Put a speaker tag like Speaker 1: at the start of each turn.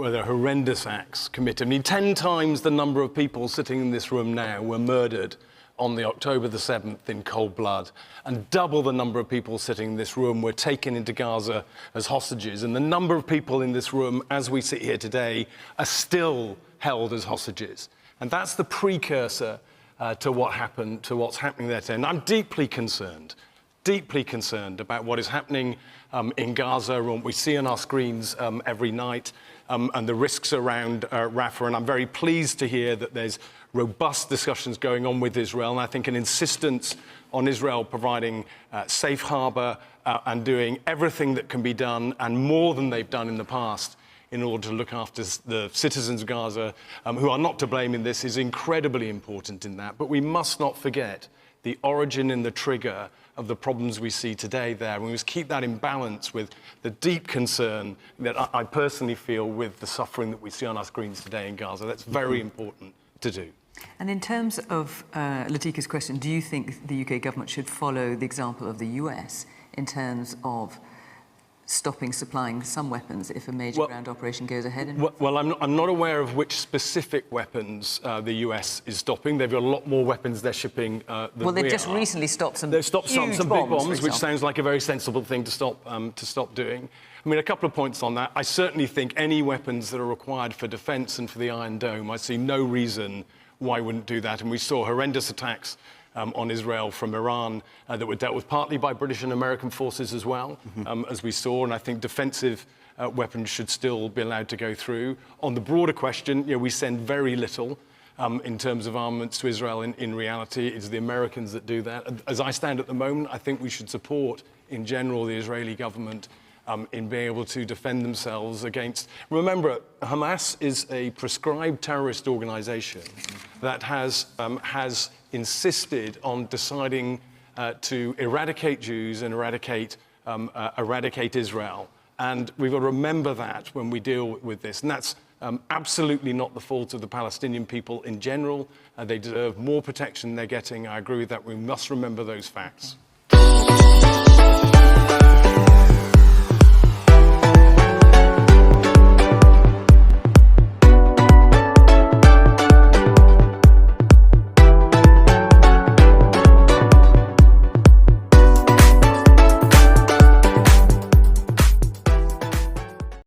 Speaker 1: were there horrendous acts committed. I mean, 10 times the number of people sitting in this room now were murdered on the October the 7th in cold blood, and double the number of people sitting in this room were taken into Gaza as hostages. And the number of people in this room, as we sit here today, are still held as hostages. And that's the precursor to what's happening there today. And I'm deeply concerned about what is happening in Gaza and what we see on our screens every night, and the risks around Rafah. And I'm very pleased to hear that there's robust discussions going on with Israel, and I think an insistence on Israel providing safe harbour and doing everything that can be done, and more than they've done in the past, in order to look after the citizens of Gaza, who are not to blame in this, is incredibly important in that. But we must not forget the origin and the trigger of the problems we see today there. We must keep that in balance with the deep concern that I personally feel with the suffering that we see on our screens today in Gaza. That's very important to do.
Speaker 2: And in terms of Latika's question, do you think the UK government should follow the example of the US in terms of stopping supplying some weapons if a major ground operation goes ahead?
Speaker 1: Well, I'm not aware of which specific weapons the US is stopping. They've got a lot more weapons they're shipping than we are.
Speaker 2: Well, they've just recently stopped some
Speaker 1: They've stopped some big bombs, which sounds like a very sensible thing to stop doing. I mean, a couple of points on that. I certainly think any weapons that are required for defence and for the Iron Dome, I see no reason why I wouldn't do that. And we saw horrendous attacks on Israel from Iran that were dealt with partly by British and American forces as well, as we saw. And I think defensive weapons should still be allowed to go through. On the broader question, we send very little in terms of armaments to Israel. In reality, it's the Americans that do that. As I stand at the moment, I think we should support, in general, the Israeli government in being able to defend themselves against... Remember, Hamas is a proscribed terrorist organisation that has insisted on deciding to eradicate Jews and eradicate Israel. And we've got to remember that when we deal with this. And that's absolutely not the fault of the Palestinian people in general. They deserve more protection than they're getting. I agree with that. We must remember those facts.